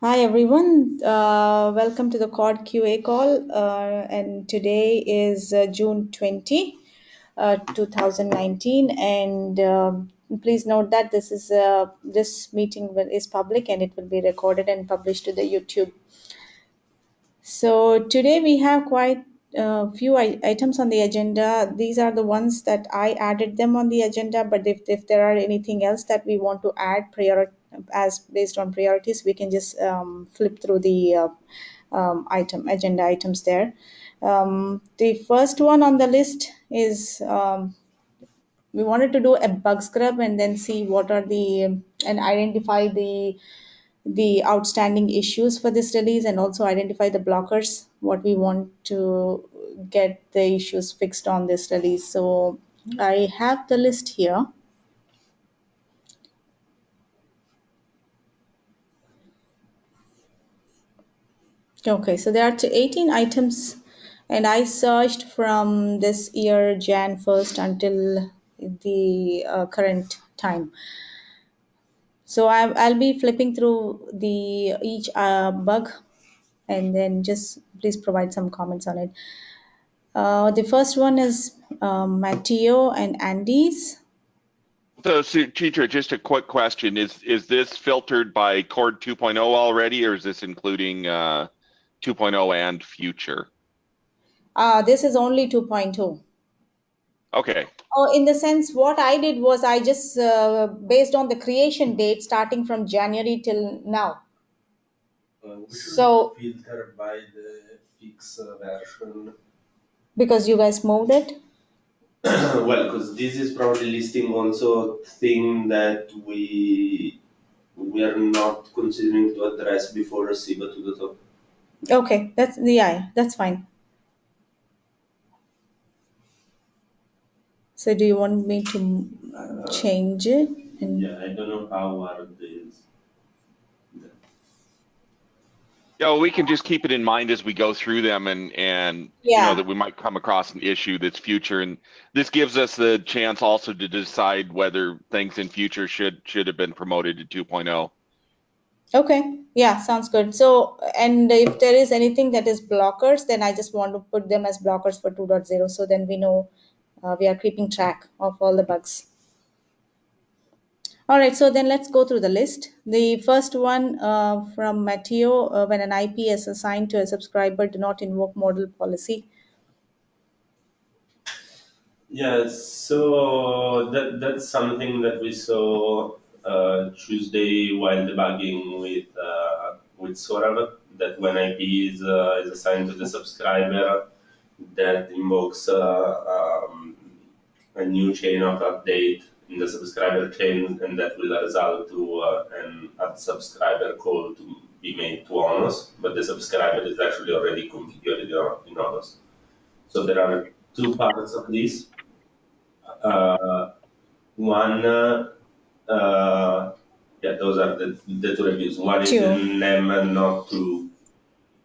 Hi everyone, welcome to the COD QA call. And today is June 20, 2019. And please note that this meeting is public and it will be recorded and published to the YouTube. So today we have quite a few items on the agenda. These are the ones that I added them on the agenda, but if there are anything else that we want to add as based on priorities, we can just flip through the agenda items there. The first one on the list is we wanted to do a bug scrub and then see what are the and identify the outstanding issues for this release and also identify the blockers what we want to get the issues fixed on this release. So I have the list here. Okay, so there are 18 items, and I searched from this year Jan 1st until the current time. So I'll be flipping through the each bug, and then just please provide some comments on it. The first one is Matteo and Andy's. So, teacher, just a quick question: is this filtered by Cord 2.0 already, or is this including 2.0 and future? This is only 2.2. Okay, Oh, in the sense, what I did was I just based on the creation date starting from January till now. We should so filter by the fix version. Because you guys moved it. Well, because this is probably listing also thing that we are not considering to address before receive to the top. Okay, that's fine. So do you want me to change it? Yeah, I don't know how hard it is. yeah, well, we can just keep it in mind as we go through them, and Yeah. that we might come across an issue that's future, and this gives us the chance also to decide whether things in future should have been promoted to 2.0. Okay. Yeah, sounds good. So, and if there is anything that is blockers, then I just want to put them as blockers for 2.0. So then we know we are keeping track of all the bugs. All right, so then let's go through the list. The first one from Matteo, when an IP is assigned to a subscriber, do not invoke model policy. Yeah, so that's something that we saw Tuesday while debugging with Sorav. That when IP is assigned to the subscriber, that invokes a new chain of update in the subscriber chain, and that will result to an add subscriber call to be made to Onos, but the subscriber is actually already configured in Onos. So there are two parts of this. Uh, one, yeah, those are the two reviews. One is in NEM not to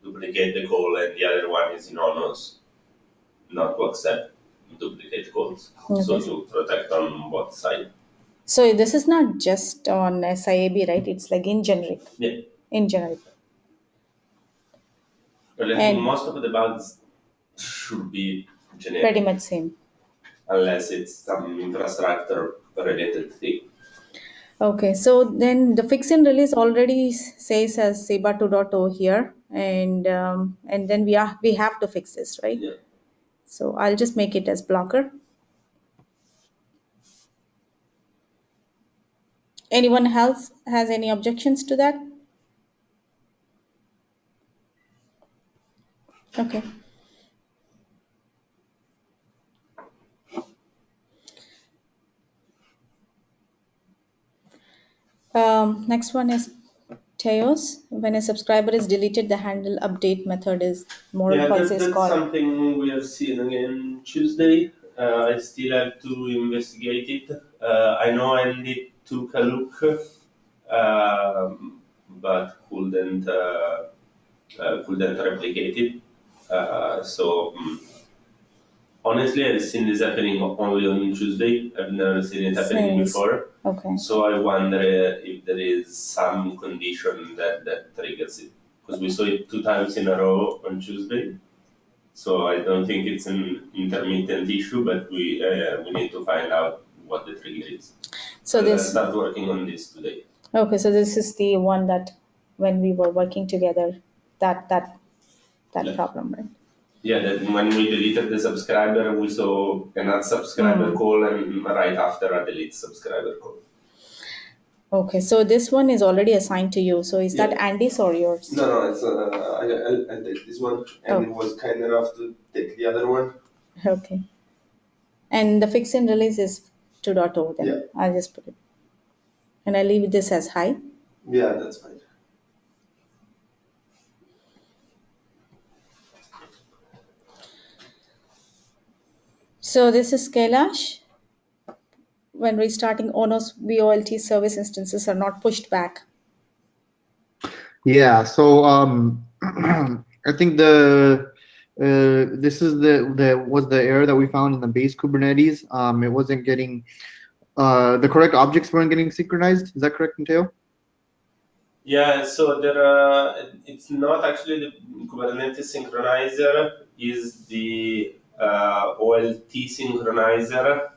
duplicate the call, and the other one is in Onos not to accept duplicate calls. Okay. So to protect on both sides. So this is not just on SIAB, right? It's like in generic. Yeah. In generic. Well, I think most of the bugs should be generic. Pretty much same. Unless it's some infrastructure related thing. Okay, so then the fix and release already says as SEBA 2.0 here, and then we have to fix this, right? Yeah. So I'll just make it as blocker. Anyone else has any objections to that? Okay. Next one is Teos. When a subscriber is deleted, the handle update method is more policy is that's called. Something we have seen again Tuesday. I still have to investigate it. I know Andy took a look, but couldn't replicate it. Honestly, I've seen this happening only on Tuesday. I've never seen it happening before. Okay. So I wonder if there is some condition that triggers it, because we saw it 2 times in a row on Tuesday. So I don't think it's an intermittent issue, but we need to find out what the trigger is. So I'll this, start working on this today. okay, so this is the one that when we were working together, that Yeah. problem, right? Yeah, that when we deleted the subscriber, we saw another subscriber call, and right after a delete subscriber call. Okay, so this one is already assigned to you. So is that Yeah. Andy's or yours? No, it's I'll take this one, and it was kind enough to take the other one. Okay. And the fix and release is 2.0 then. Yeah. I'll just put it. And I leave this as high. Yeah, that's fine. So this is Kailash. When restarting ONOS VOLT service instances are not pushed back. Yeah, so I think the this is the was the error that we found in the base Kubernetes. It wasn't getting the correct objects weren't getting synchronized. Is that correct, Mateo? Yeah, so it's not actually the Kubernetes synchronizer, is the OLT synchronizer.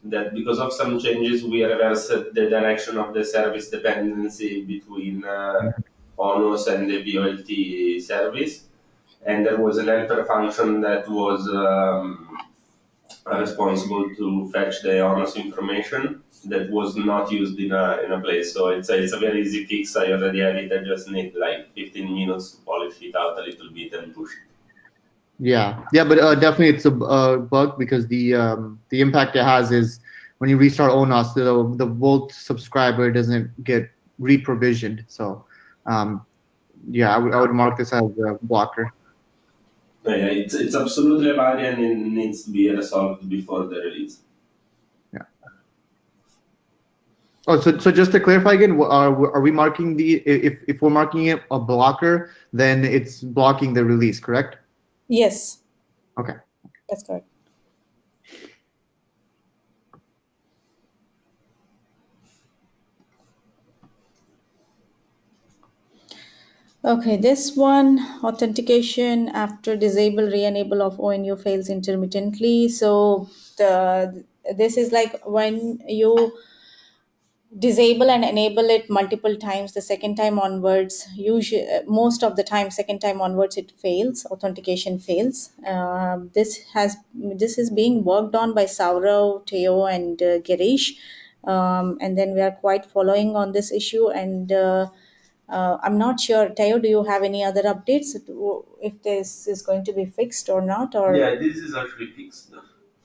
That because of some changes, we reversed the direction of the service dependency between ONOS and the VOLT service. And there was an helper function that was responsible to fetch the ONOS information that was not used in a place. So it's a very easy fix. I already have it. I just need like 15 minutes to polish it out a little bit and push it. Yeah, but definitely it's a bug because the impact it has is when you restart ONOS, the Volt subscriber doesn't get re-provisioned. So yeah, I would mark this as a blocker. Yeah, it's absolutely valid and it needs to be resolved before the release. Yeah. Oh, so just to clarify again, are we marking if we're marking it a blocker, then it's blocking the release, correct? Yes. Okay. That's correct. Okay, this one, authentication after disable re-enable of ONU fails intermittently. So this is like when you disable and enable it multiple times, the second time onwards, usually most of the time second time onwards it fails, authentication fails. This is being worked on by Saurav, Teo, and Girish, and then we are quite following on this issue. And I'm not sure, Teo, do you have any other updates if this is going to be fixed or not? Or Yeah, this is actually fixed.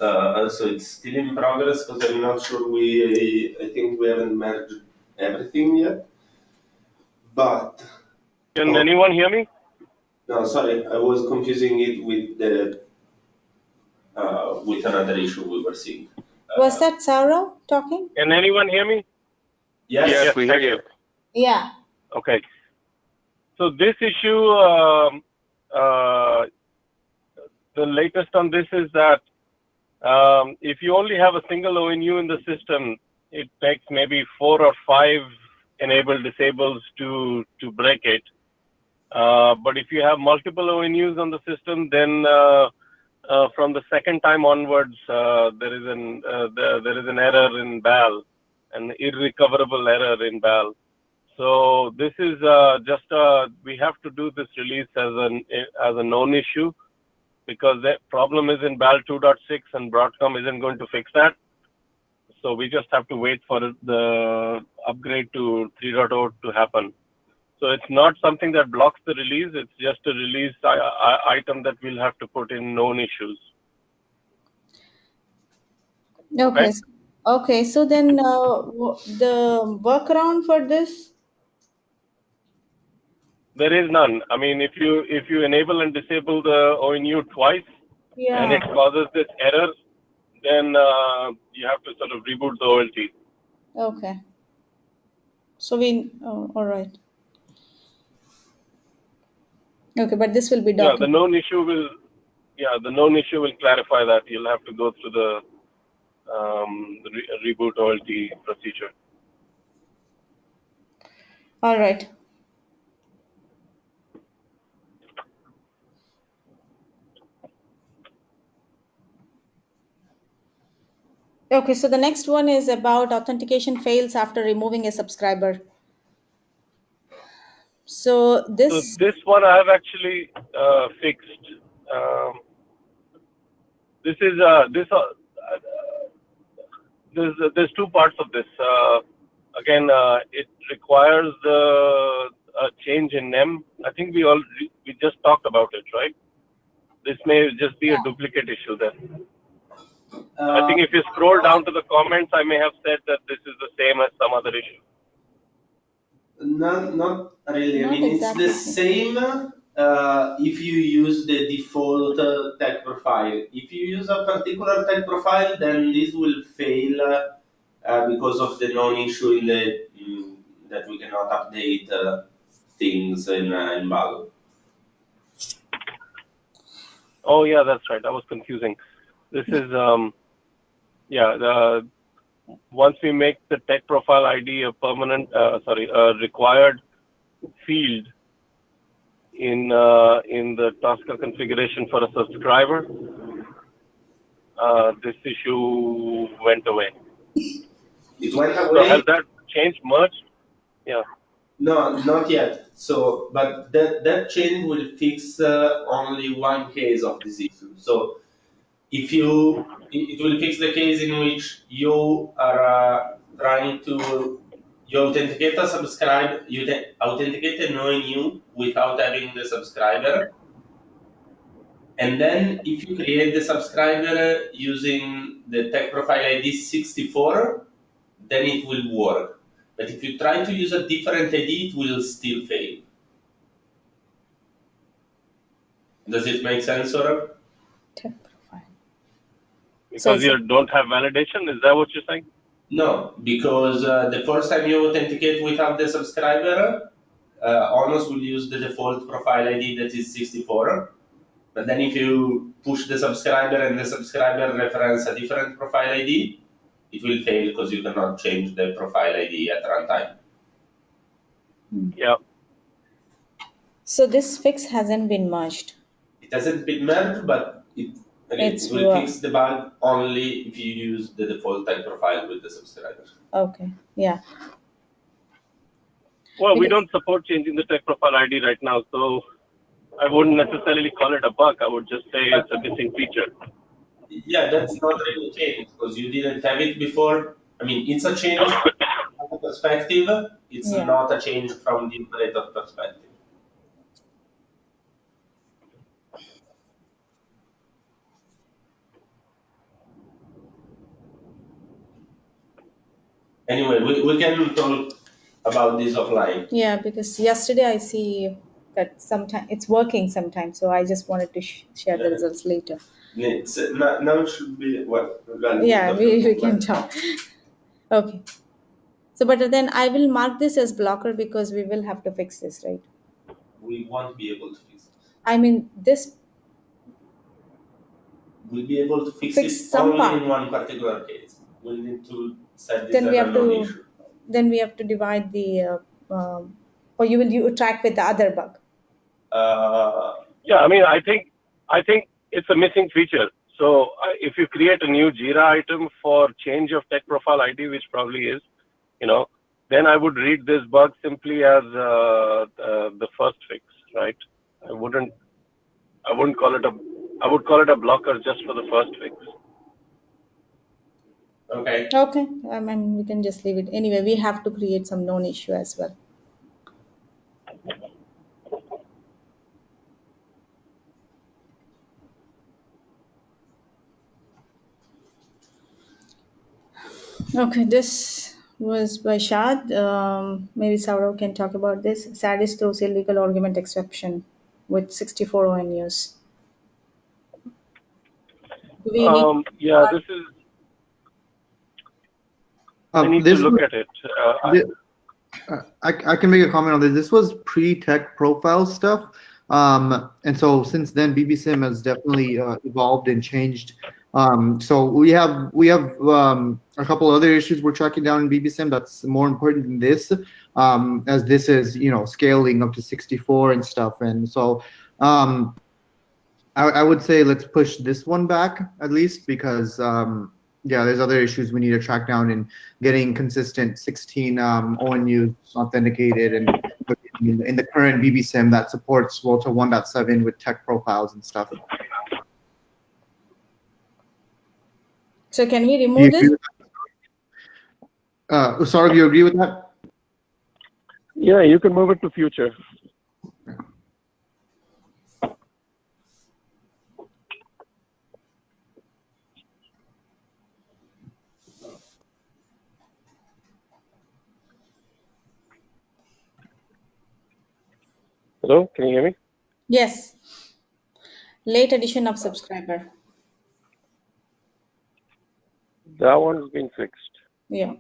So it's still in progress because I'm not sure I think we haven't merged everything yet. But can anyone hear me? No, sorry, I was confusing it with another issue we were seeing. was that Saurav talking? Can anyone hear me? Yes. Yes, we hear Thank you. Yeah. Okay. So this issue, the latest on this is that if you only have a single ONU in the system, it takes maybe 4 or 5 enable disables to break it. But if you have multiple ONUs on the system, then from the second time onwards, there is an error in BAL, an irrecoverable error in BAL. So this is we have to do this release as a known issue because the problem is in BAL 2.6 and Broadcom isn't going to fix that. So we just have to wait for the upgrade to 3.0 to happen. So it's not something that blocks the release. It's just a release item that we'll have to put in known issues. Okay. Okay. Okay. So then the workaround for this. There is none. I mean, if you enable and disable the ONU twice and Yeah. it causes this error, then you have to sort of reboot the OLT. Okay. So we. Oh, all right. Okay, but this will be Yeah, the documented. known issue will clarify that. You'll have to go through the reboot OLT procedure. All right. Okay, so the next one is about authentication fails after removing a subscriber. So So this, this one I have actually fixed. Um, this is there's two parts of this. Again, it requires a change in NEM. I think we just talked about it, right? This may just be a duplicate issue then. I think if you scroll down to the comments, I may have said that this is the same as some other issue. Not really. I Not mean, it's the exactly. same if you use the default tag profile. If you use a particular tag profile, then this will fail because of the known issue in the that we cannot update things in bug. Oh yeah, that's right. That was confusing. This is once we make the tech profile ID a permanent, a required field in the Tosca configuration for a subscriber, this issue went away. It went So has away. that changed much? Yeah. No, not yet. So, but that change will fix only one case of this issue. So, if you, it will fix the case in which you are trying to you authenticate a subscribe, authenticate a knowing you without having the subscriber, and then if you create the subscriber using the tech profile ID 64, then it will work. But if you try to use a different ID, it will still fail. Does it make sense, Saurabh? tech profile. So Because you don't have validation? Is that what you're saying? No, because the first time you authenticate without the subscriber, Honors will use the default profile ID that is 64. But then if you push the subscriber and the subscriber reference a different profile ID, it will fail because you cannot change the profile ID at runtime. Yeah. So this fix hasn't been merged. It hasn't been merged, but it will fix the bug only if you use the default tag profile with the subscriber. Okay, yeah. Well, we don't support changing the tech profile ID right now, so I wouldn't necessarily call it a bug. I would just say it's a missing feature. Yeah, that's not really a change because you didn't have it before. I mean, it's a change from the perspective. It's not a change from the operator perspective. Anyway, we can talk about this offline. Yeah, because yesterday I see that sometimes it's working sometimes, so I just wanted to share the results later. It's, now it should be what? Yeah, we can talk. Okay. So, but then I will mark this as blocker because we will have to fix this, right? We won't be able to fix it. I mean, this. We'll be able to fix it some only part. in one particular case. We'll need to set this Then we as a have known to. issue. Then we have to divide the. Or you track with the other bug. Yeah, I mean, I think it's a missing feature. So if you create a new Jira item for change of tech profile ID, which probably is, then I would read this bug simply as the first fix, right? I wouldn't call it I would call it a blocker just for the first fix. Okay. Okay. I mean, we can just leave it. Anyway, we have to create some known issue as well. Okay, this was by Shad. Maybe Saurav can talk about this. Saddest throws illegal argument exception with 64 ONUs. Do we need Yeah, this is. I need to look at it. I can make a comment on this. This was pre-tech profile stuff. And so since then, BBSIM has definitely evolved and changed So we have a couple other issues we're tracking down in BBSIM that's more important than this, as this is scaling up to 64 and stuff, and so I would say let's push this one back at least because yeah, there's other issues we need to track down in getting consistent 16 ONUs authenticated and in the current BBSIM that supports Volta 1.7 with tech profiles and stuff. So can we Do you remove agree this? with that? Saurabh, you agree with that? Yeah, you can move it to future. Hello, can you hear me? Yes. Late addition of subscriber. That one's been fixed. Yeah.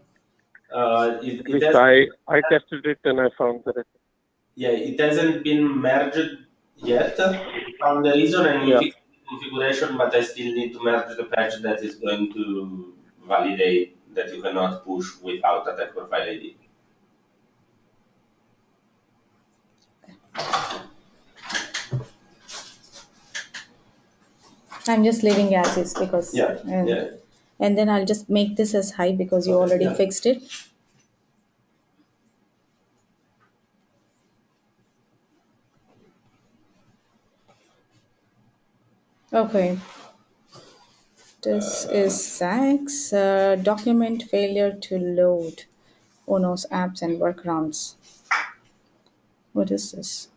At It least has, I tested it and I found that it hasn't been merged yet. We found the reason and we yeah. fixed the configuration, but I still need to merge the patch that is going to validate that you cannot push without a tech profile ID. I'm just leaving as is because Yeah, yeah. and then I'll just make this as high because you Okay, already yeah. fixed it. Okay. This is SAX document failure to load ONOS apps and workarounds. What is this?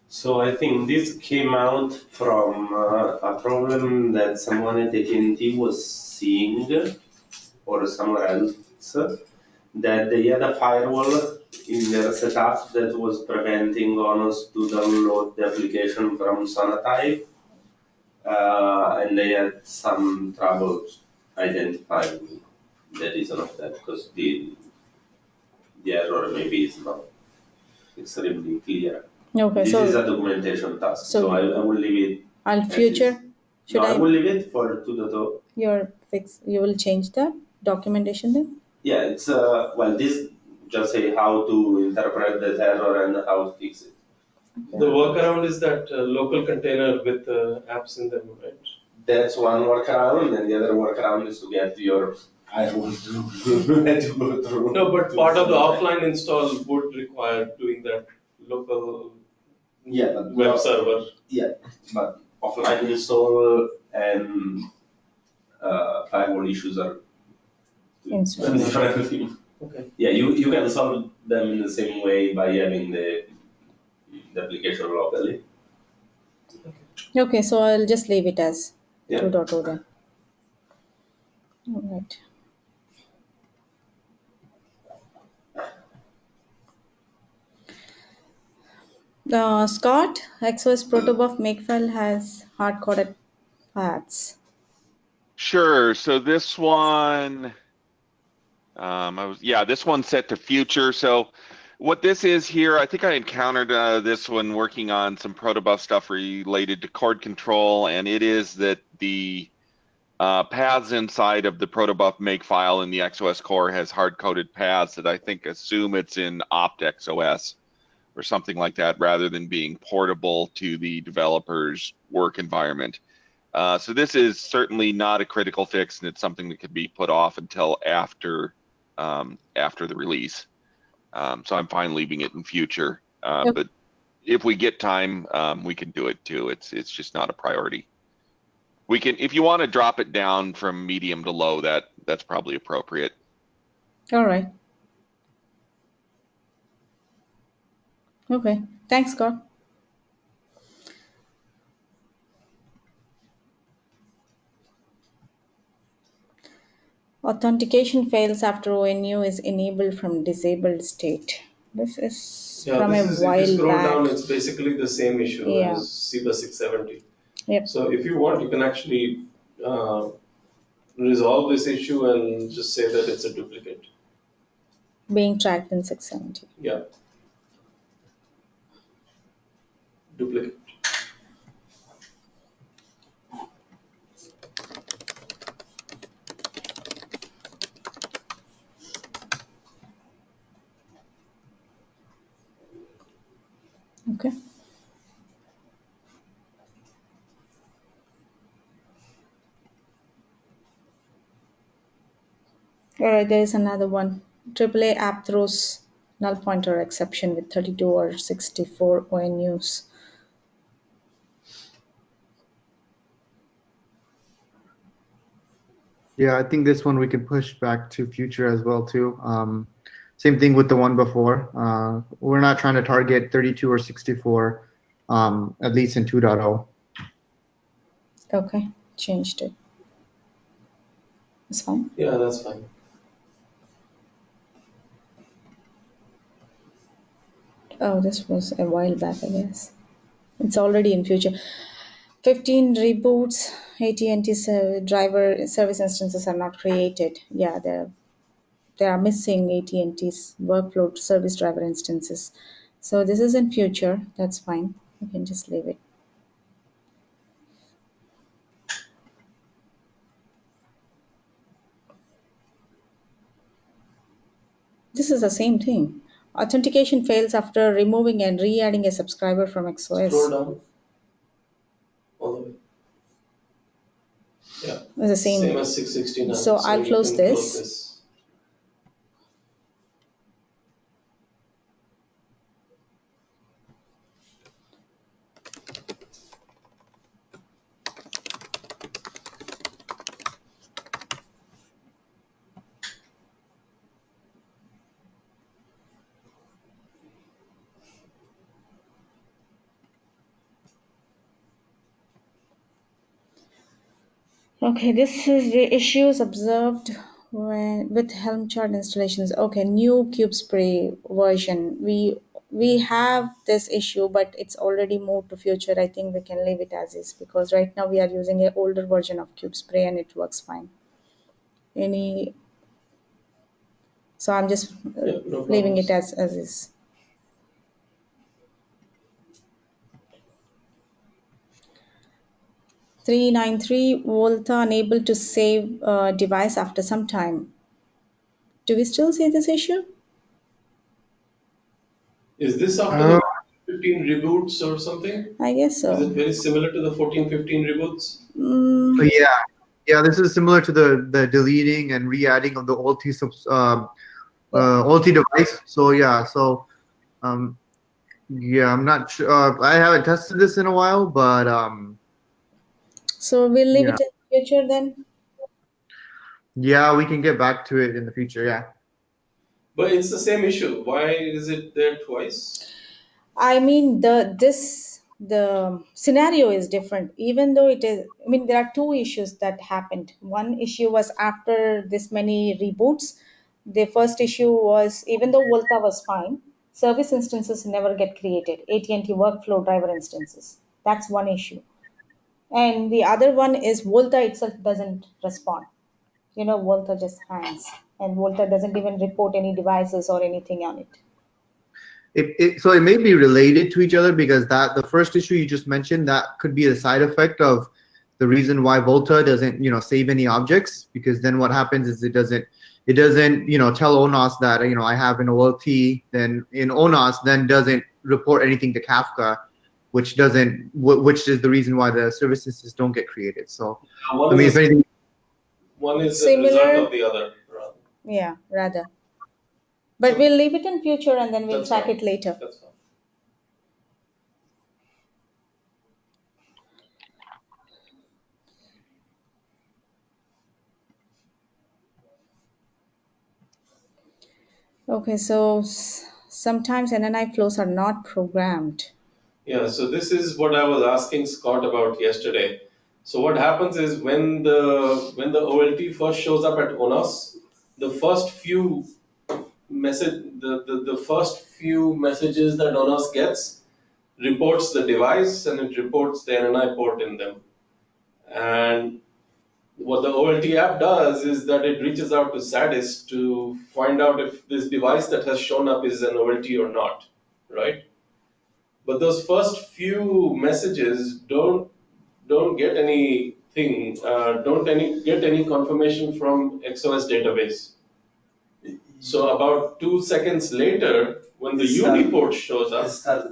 So I think this came out from a problem that someone at AT&T was seeing or somewhere else, that they had a firewall in their setup that was preventing owners to download the application from Sonatype, and they had some trouble identifying the reason of that because the error maybe is not extremely clear. Okay, This is so a documentation task, so so I will leave it I'll as future. is. Should No, I I? will leave it for 2.0. Your fix. You will change the documentation then. Yeah, it's this just say how to interpret that error and how to fix it. The workaround is that local container with apps in them, right? That's one workaround, and the other workaround is to get your firewall to let you go through. No, but part of the offline install would require doing that local Yeah, but web server. Yeah, but offline install and firewall issues are Install. different things. Okay. Yeah, you can solve them in the same way by having the application locally. Okay, so I'll just leave it as Yeah. 2.0 then. All right. Scott, XOS protobuf makefile has hard-coded paths. Sure. So this one, this one's set to future. So what this is here, I think I encountered this one working on some protobuf stuff related to cord control, and it is that the paths inside of the protobuf makefile in the XOS core has hard-coded paths that I think assume it's in opt_XOS or something like that, rather than being portable to the developer's work environment. So this is certainly not a critical fix, and it's something that could be put off until after the release. So I'm fine leaving it in future. Yep. But if we get time, we can do it too. It's just not a priority. We can, if you want to drop it down from medium to low, that's probably appropriate. All right. Okay. Thanks, Scott. Authentication fails after ONU is enabled from disabled state. This is from a If you while scroll back. down, it's basically the same issue Yeah. as CEBA 670. Yep. So if you want, you can actually resolve this issue and just say that it's a duplicate. Being tracked in 670. Yeah. Duplicate. Okay. All right, there is another one. AAA app throws null pointer exception with 32 or 64 ONUs. Yeah, I think this one we can push back to future as well too. Same thing with the one before. We're not trying to target 32 or 64, at least in 2.0. Okay, changed it. It's fine. Yeah, that's fine. Oh, this was a while back, I guess. It's already in future. 15 reboots. AT&T driver service instances are not created. Yeah, they are missing AT&T's workflow service driver instances. So this is in future. That's fine. You can just leave it. This is the same thing. Authentication fails after removing and re-adding a subscriber from Scroll XOS. down all the way. Yeah, It's the same same. as 669. So So I'll you close can close this. this. Okay, this is the issues observed with Helm chart installations. Okay, new Cube Spray version. We have this issue, but it's already moved to future. I think we can leave it as is because right now we are using an older version of Cube Spray and it works fine. Any So I'm just Yeah, no leaving it problems. as is. Three nine three Volta unable to save device after some time. Do we still see this issue? Is this after the Uh, 15 reboots or something? I guess Is it so. very similar to the 14-15 reboots? Mm, yeah, yeah. This is similar to the deleting and re-adding of the yeah. OLT device. So yeah, um, yeah, I'm not sure. I haven't tested this in a while, but So we'll leave yeah, it in future then. yeah, we can get back to it in the future. Yeah. But it's the same issue. Why is it there twice? I mean the scenario is different. Even though it is, I mean there are two issues that happened. One issue was after this many reboots. The first issue was even though Volta was fine, service instances never get created. AT&T workflow driver instances. That's one issue. And the other one is Volta itself doesn't respond. Volta just hangs, and Volta doesn't even report any devices or anything on it. So it may be related to each other because that the first issue you just mentioned that could be a side effect of the reason why Volta doesn't save any objects, because then what happens is it doesn't tell ONOS that I have an OLT, then in ONOS then doesn't report anything to Kafka, which is the reason why the services don't get created. So I One mean, is if anything, one is the result Similar, of the other. Rather. yeah, rather. But So we'll leave it in future and then we'll that's track fine. it later. That's fine. Okay, so sometimes NNI flows are not programmed. Yeah, so this is what I was asking Scott about yesterday. So what happens is when the OLT first shows up at ONOS, the first few the first few messages that ONOS gets reports the device and it reports the NNI port in them. And what the OLT app does is that it reaches out to SADIS to find out if this device that has shown up is an OLT or not, right? But those first few messages don't get anything, don't get any confirmation from XOS database. So about 2 seconds later, when the UNI port shows up, it starts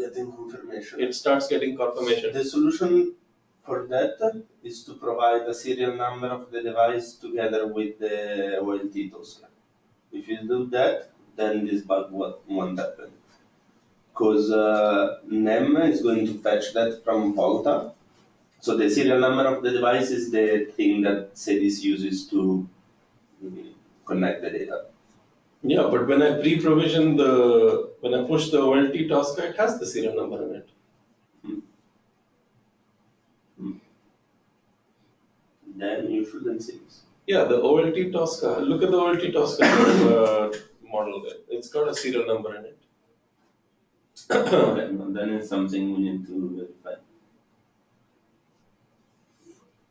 getting confirmation. The solution for that is to provide the serial number of the device together with the OLT token. If you do that, then this bug won't happen. Because NEM is going to fetch that from Volta. So the serial number of the device is the thing that SEDIS uses to connect the data. Yeah, but when I when I push the OLT task, it has the serial number in it. Then you shouldn't see this. Yeah, the OLT Tosca. Look at the OLT Tosca model there. It's got a serial number in it. Okay, then it's something we need to verify.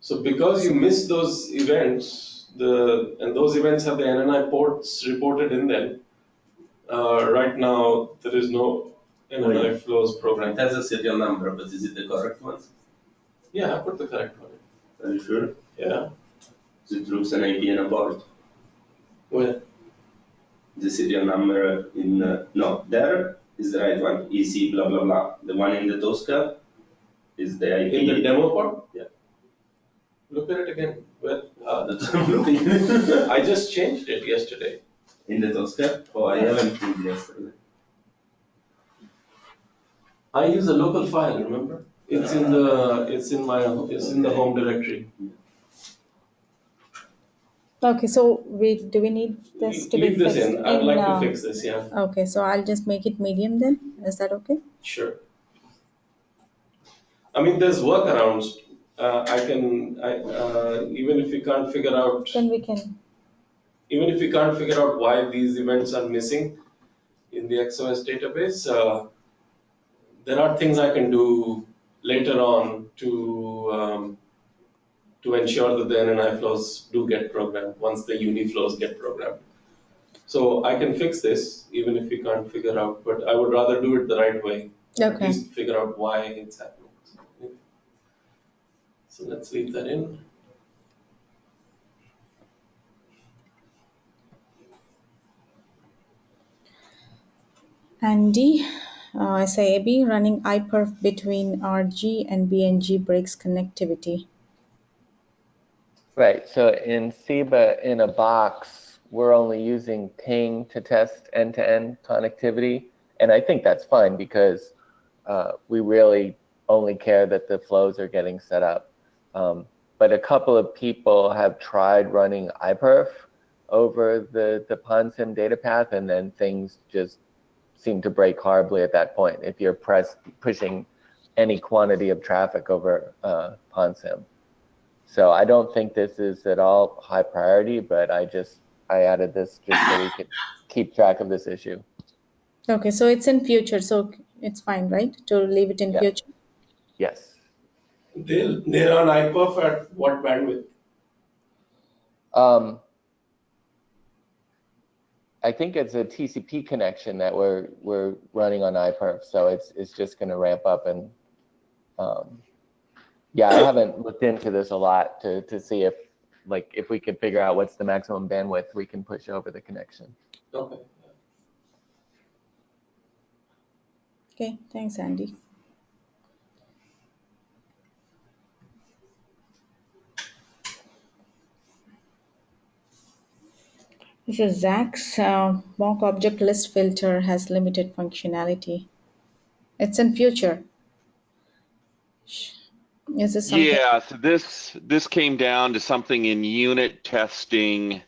So because you miss those events, and those events have the NNI ports reported in them, right now there is no NNI flows program. It has a serial number, but is it the correct one? Yeah, I put the correct one. Are you sure? Yeah. So it looks an IP and a port. Where? The serial number in no, there is the right one. EC blah blah blah. The one in the Tosca is the IP. In the demo port? Yeah. Look at it again. Well, that's what I'm looking. I just changed it yesterday. In the Tosca? Oh, I haven't changed yesterday. I use a local file. Remember? It's in the home directory. Okay, so do we need this to be Leave this fixed in. I'd like to fix this. Yeah. Okay, so I'll just make it medium then. Is that okay? Sure. I mean, there's workarounds. Even if you can't figure out, Then we can. even if you can't figure out why these events are missing in the XOS database, there are things I can do later on to ensure that the NNI flows do get programmed once the UNI flows get programmed. So I can fix this even if we can't figure out, but I would rather do it the right way. At Okay. least figure out why it's happening. So let's leave that in. Andy, SIAB running iPerf between RG and BNG breaks connectivity. Right. So in SIBA in a box, we're only using ping to test end-to-end connectivity. And I think that's fine because we really only care that the flows are getting set up. But a couple of people have tried running iPerf over the PONSIM data path, and then things just seem to break horribly at that point if you're pushing any quantity of traffic over PONSIM. So I don't think this is at all high priority, but I added this just so we could keep track of this issue. Okay, so it's in future, so it's fine, right? To leave it in Yeah. future? Yes. They run iPerf at what bandwidth? I think it's a TCP connection that we're running on iPerf, so it's just going to ramp up. And yeah, I haven't looked into this a lot to see if we can figure out what's the maximum bandwidth we can push over the connection. Okay. Okay, thanks, Andy. This is Zach's mock object list filter has limited functionality. It's in future. Is this something? Yeah, so this came down to something in unit testing.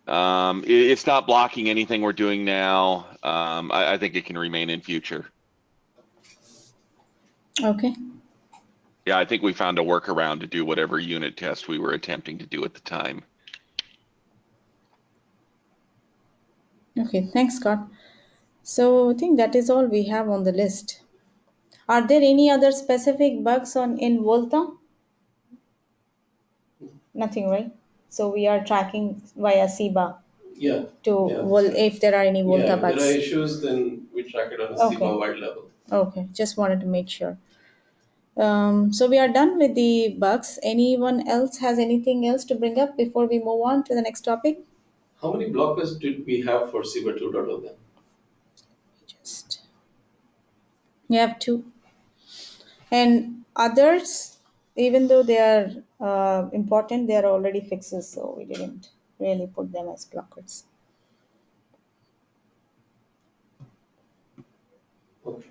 It's not blocking anything we're doing now. I think it can remain in future. Okay. Yeah, I think we found a workaround to do whatever unit test we were attempting to do at the time. Okay, thanks, Scott. So I think that is all we have on the list. Are there any other specific bugs in Volta? Nothing, right? So we are tracking via SIBA Yeah. if there are any Volta If bugs. there are issues, then we track it on a SIBA wide level. Okay, just wanted to make sure. So we are done with the bugs. Anyone else has anything else to bring up before we move on to the next topic? How many blockers did we have for CBER 2.0 then? Just you have two, and others, even though they are important, they are already fixes, so we didn't really put them as blockers. Okay.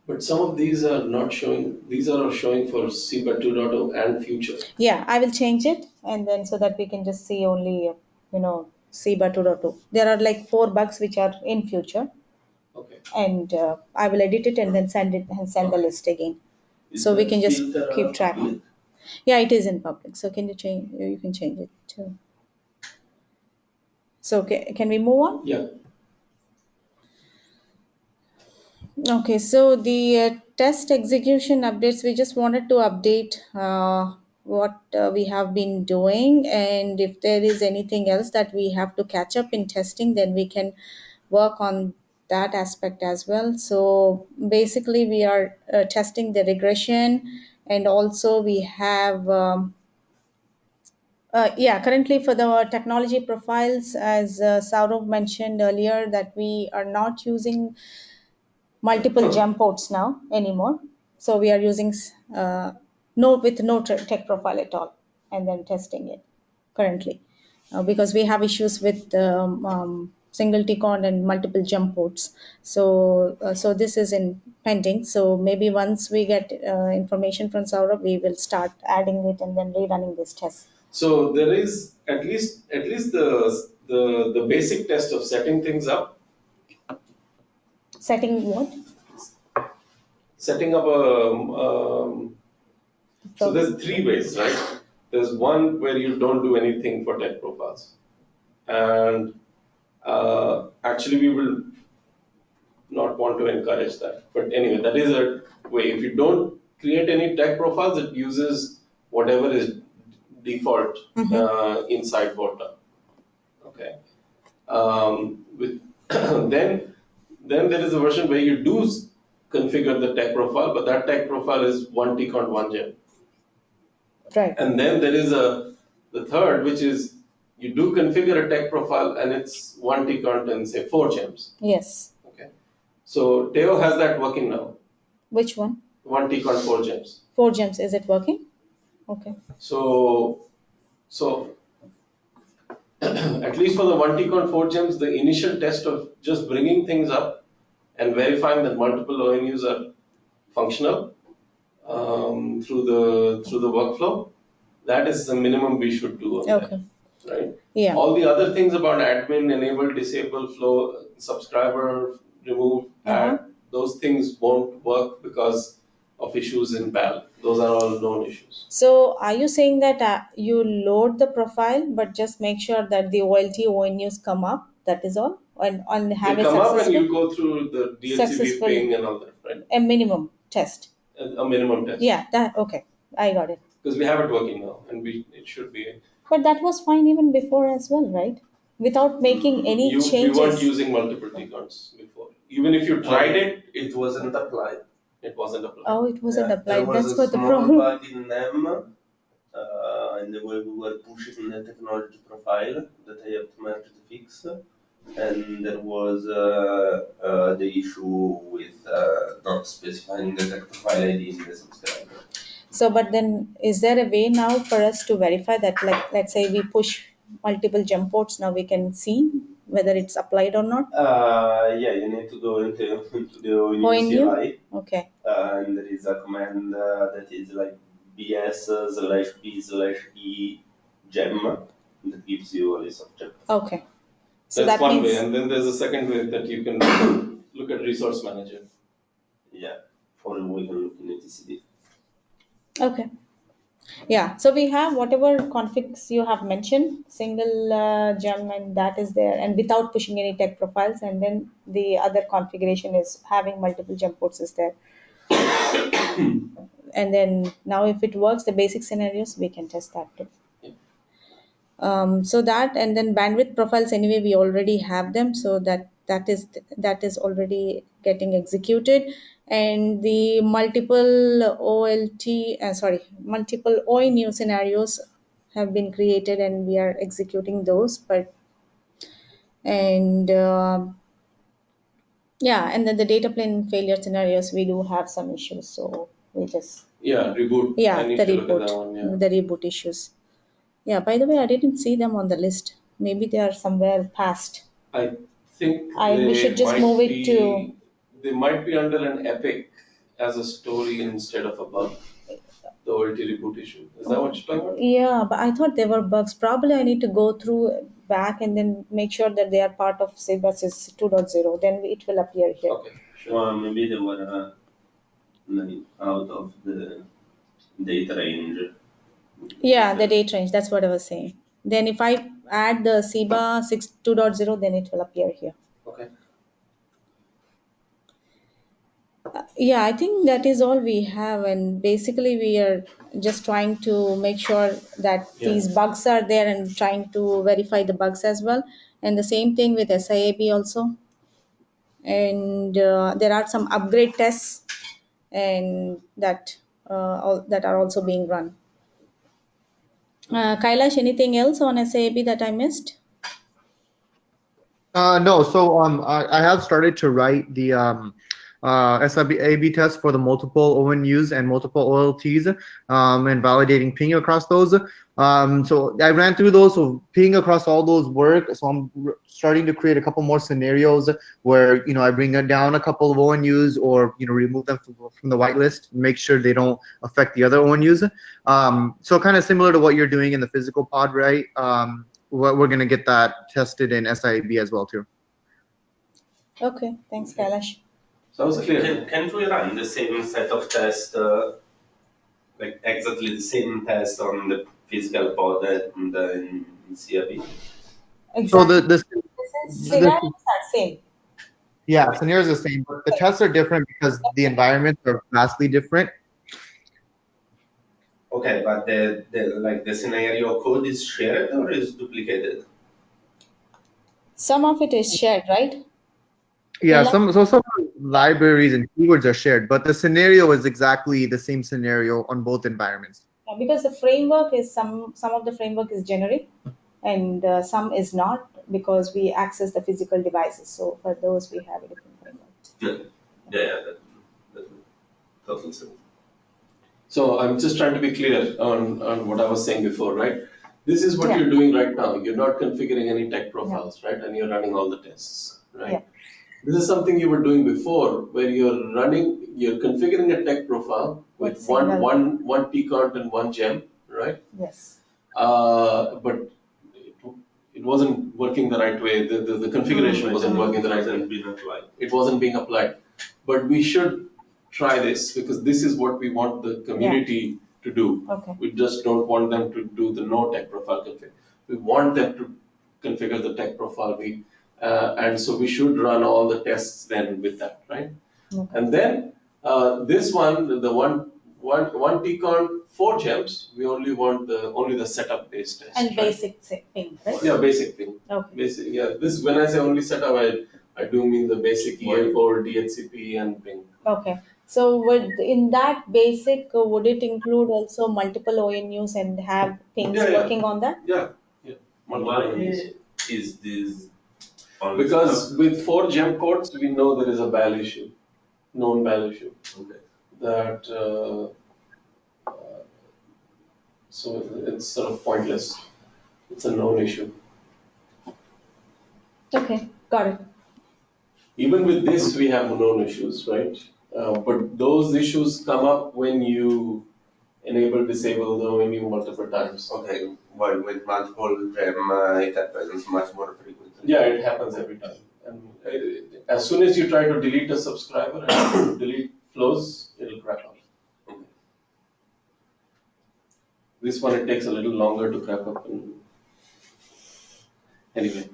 But some of these are not showing, these are showing for CBER 2.0 and future. Yeah, I will change it, and then so that we can just see only CBA 2.2. There are like 4 bugs which are in future, Okay. and I will edit it and then send it and send the list again, so we can just keep track. Yeah, it is in public, so can you change? You can change it too. So can we move on? Yeah. Okay, so the test execution updates, we just wanted to update what we have been doing, and if there is anything else that we have to catch up in testing, then we can work on that aspect as well. So basically, we are testing the regression, and also we have. Yeah, currently for the technology profiles, as Saurav mentioned earlier, that we are not using multiple jump ports now anymore. So we are using no with no tech profile at all, and then testing it currently because we have issues with single ticon and multiple jump ports. So this is in pending. So maybe once we get information from Saurabh, we will start adding it and then rerunning this test. So there is at least the basic test of setting things up. Setting what? Setting up so there's 3 ways, right? There's one where you don't do anything for tech profiles, and actually we will not want to encourage that. But anyway, that is a way. If you don't create any tech profiles, it uses whatever is default inside Volta. Okay. With then there is a version where you do configure the tech profile, but that tech profile is 1 TCON 1 gem. Right. And then there is the third, which is you do configure a tech profile and it's 1 TCON and say 4 gems. Yes. Okay. So Teo has that working now. Which one? 1 TCON 4 gems. 4 gems. Is it working? Okay. So at least for the 1 TCON 4 gems, the initial test of just bringing things up and verifying that multiple ONUs are functional through the workflow, that is the minimum we should do on Okay. that, right? Yeah. All the other things about admin, enable, disable, flow, subscriber, remove, add, those things won't work because of issues in PAL. Those are all known issues. So are you saying that you load the profile, but just make sure that the OLT ONUs come up? That is all, and have They a come up and successful, you go through the DHCP ping and all that, right? a minimum test. A minimum test. Yeah. That okay. I got it. Because we have it working now, and it should be. But that was fine even before as well, right? Without making any changes. We weren't using multiple TCONs before. Even if you tried it, it wasn't applied. It wasn't applied. Oh, it wasn't applied. There was That's a what the small problem. bug in them, in the way we were pushing the technology profile that I have to merge to fix. And there was the issue with not specifying the tech profile ID in the subscriber. So, but then is there a way now for us to verify that, like, let's say we push multiple jump ports, now we can see whether it's applied or not? Yeah, you need to go into the ONU CLI. Okay. And there is a command that is like bs/p/e gem that gives you a list of gems. Okay. So that's that one means, way, and then there's a second way that you can look at resource manager. Yeah, or we can look in etcd. okay. Yeah, so we have whatever configs you have mentioned, single gem, and that is there, and without pushing any tech profiles, and then the other configuration is having multiple jump ports is there. And then now if it works, the basic scenarios, we can test that too. So that, and then bandwidth profiles, anyway we already have them, so that is already getting executed. And the multiple ONU scenarios have been created and we are executing those. But and yeah, and then the data plane failure scenarios, we do have some issues, so we just Reboot. yeah, I need the to look at that reboot, one. Yeah. the reboot issues. Yeah, by the way, I didn't see them on the list. Maybe they are somewhere past. I think We should just move it to. they might be under an epic as a story instead of a bug. The OLT reboot issue. Is that what you're talking about? Yeah, but I thought they were bugs. Probably I need to go through back and then make sure that they are part of Sabrus 2.0. Then it will appear here. Okay, sure. Well, maybe they were like out of the data range. Yeah, the date range. That's what I was saying. Then if I add the SIBA 6 2.0, then it will appear here. Okay. Yeah, I think that is all we have, and basically we are just trying to make sure that Yeah. these bugs are there and trying to verify the bugs as well. And the same thing with SIAB also. And there are some upgrade tests, and that are also being run. Kailash, anything else on SIAB that I missed? No, so I have started to write the SIB test for the multiple ONUs and multiple OLTs, and validating ping across those. So I ran through those, so ping across all those work. So I'm starting to create a couple more scenarios where I bring down a couple of ONUs, or remove them from the whitelist, make sure they don't affect the other ONUs. So kind of similar to what you're doing in the physical pod, right? We're going to get that tested in SIB as well too. Okay, thanks, Kailash. Sounds clear. Can't we run the same set of tests, like exactly the same test on the physical pod and in CRB? Exactly. So the Scenarios are same. yeah, scenarios are the same, but the tests are different because the environments are vastly different. Okay, but the scenario code is shared or is duplicated? Some of it is shared, right? Yeah, Kailash? some libraries and keywords are shared, but the scenario is exactly the same scenario on both environments. Yeah, because the framework is some of the framework is generic, and some is not, because we access the physical devices. So for those we have a different framework. Yeah, that total sense. So I'm just trying to be clear on what I was saying before, right? This is what Yeah. you're doing right now. You're not configuring any tech profiles, right? And you're running all the tests, right? Yeah. This is something you were doing before, where you're configuring a tech profile with With single- one tcont and one gem, right? Yes. But it wasn't working the right way. The configuration wasn't working the right way. It wasn't being applied. But we should try this, because this is what we want the community to do. Okay. We just don't want them to do the no tech profile config. We want them to configure the tech profile. And so we should run all the tests then with that, right? Okay. And then this one, the one tcon 4 gems, we only want only the setup based test. And right? basic thing, right? Yeah, basic thing. Okay. Basic, yeah. This, when I say only setup, I do mean the basic EL4, DHCP, and ping. Okay. So in that basic, would it include also multiple ONUs and have things working on that? Yeah. Why is this? Because with 4 gem codes, we know there is a val issue, known val issue. Okay. That so it's sort of pointless. It's a known issue. Okay, got it. Even with this, we have known issues, right? But those issues come up when you enable, disable the ONU multiple times. Okay, while with multiple gem, it happens much more frequently. Yeah, it happens every time. And as soon as you try to delete a subscriber and delete flows, it'll crack up. Okay. This one, it takes a little longer to crack up. Anyway,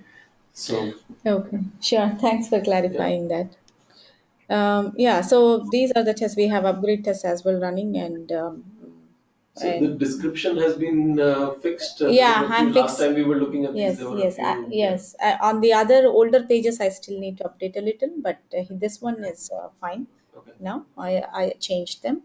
so. Okay, sure. Thanks for clarifying that. Yeah, so these are the tests. We have upgrade tests as well running, and So the description has been fixed. Yeah, I'm last fixed. time we were looking at Yes, these, there were yes, a few, yes. On the other older pages, I still need to update a little, but this one is fine. Okay. Now I changed them.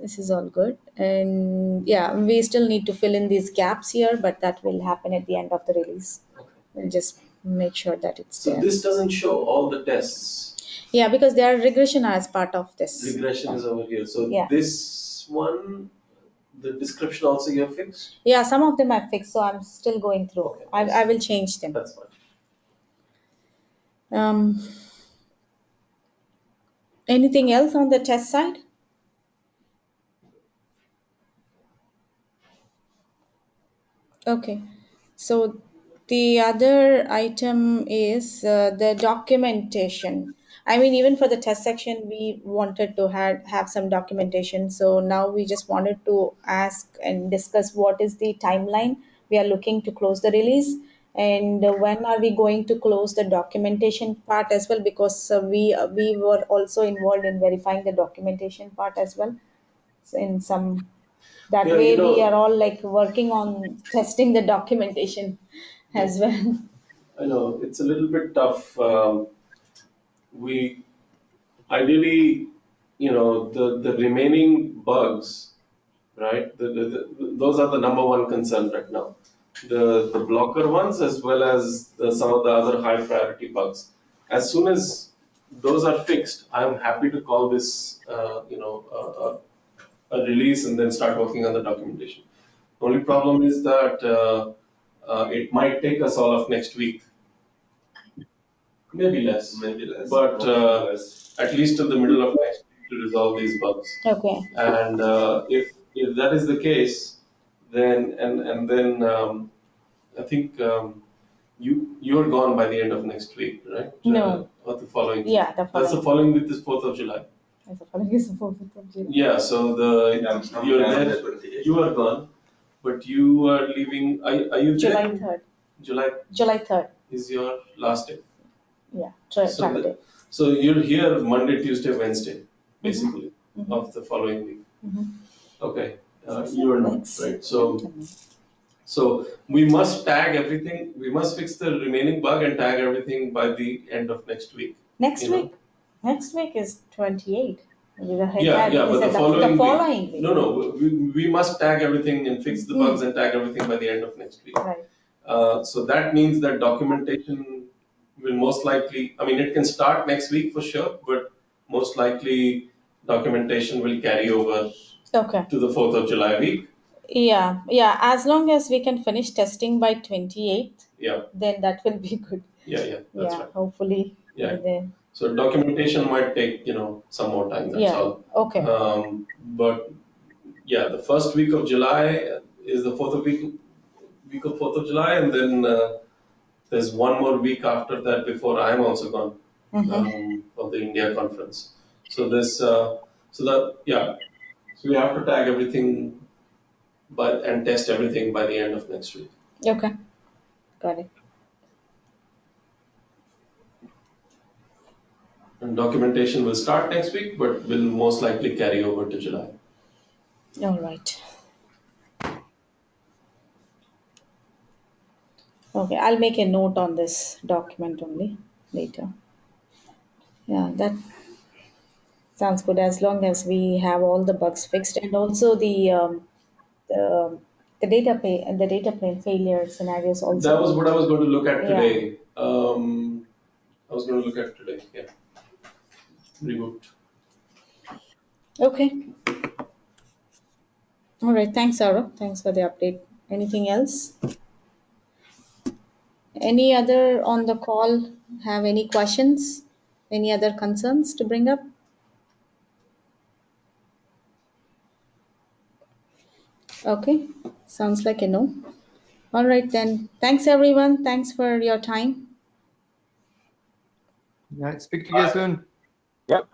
This is all good. And yeah, we still need to fill in these gaps here, but that will happen at the end of the release. Okay. We'll just make sure that it's So there. this doesn't show all the tests. Yeah, because there are regression as part of this. Regression is over here. So Yeah. this one, the description also you have fixed? Yeah, some of them I fixed, so I'm still going through. Okay, I will change them. That's fine. Anything else on the test side? Okay. So the other item is the documentation. I mean, even for the test section, we wanted to have some documentation. So now we just wanted to ask and discuss what is the timeline we are looking to close the release, and when are we going to close the documentation part as well, because we were also involved in verifying the documentation part as well. So in some that Yeah, way you we are know, all like working on testing the documentation as well. I know it's a little bit tough. We ideally, the remaining bugs, right? Those are the number one concern right now. The blocker ones as well as some of the other high priority bugs. As soon as those are fixed, I'm happy to call this, a release and then start working on the documentation. The only problem is that it might take us all of next week, maybe less, but at least till the middle of next week to resolve these bugs. Okay. And if that is the case, then then I think you're gone by the end of next week, right? No. Or the following. Yeah, the That's the following week is 4th of July. That's the following is the 4th of July. Yeah, so you're there, you are gone, but you are leaving. Are you July there? 3rd. July 3rd. is your last day. Yeah, So, Saturday. so you're here Monday, Tuesday, Wednesday, basically, of the following week. Okay, you are not, right? So we must tag everything. We must fix the remaining bug and tag everything by the end of next week. Next week? Next week is 28. Yeah, but the following week. No, we must tag everything and fix the bugs and tag everything by the end of next week. Right. So that means that documentation will most likely, I mean, it can start next week for sure, but most likely documentation will carry over Okay. to the 4th of July week. Yeah, as long as we can finish testing by 28th, then that will be good. Yeah, that's right. Hopefully. Yeah. So documentation might take, some more time, that's all. Okay. But yeah, the first week of July is the week of 4th of July, and then there's one more week after that before I'm also gone for the India conference. So so we have to tag everything and test everything by the end of next week. Okay, got it. And documentation will start next week, but will most likely carry over to July. All right. Okay, I'll make a note on this document only later. Yeah, that sounds good, as long as we have all the bugs fixed, and also the the data plane failure scenarios also. That was what I was going to look at today. I was going to look at today. Yeah. Reboot. Okay. All right. Thanks, Sarah. Thanks for the update. Anything else? Any other on the call have any questions? Any other concerns to bring up? Okay. Sounds like a no. All right then. Thanks everyone. Thanks for your time. Yeah, speak to you guys soon. Yep.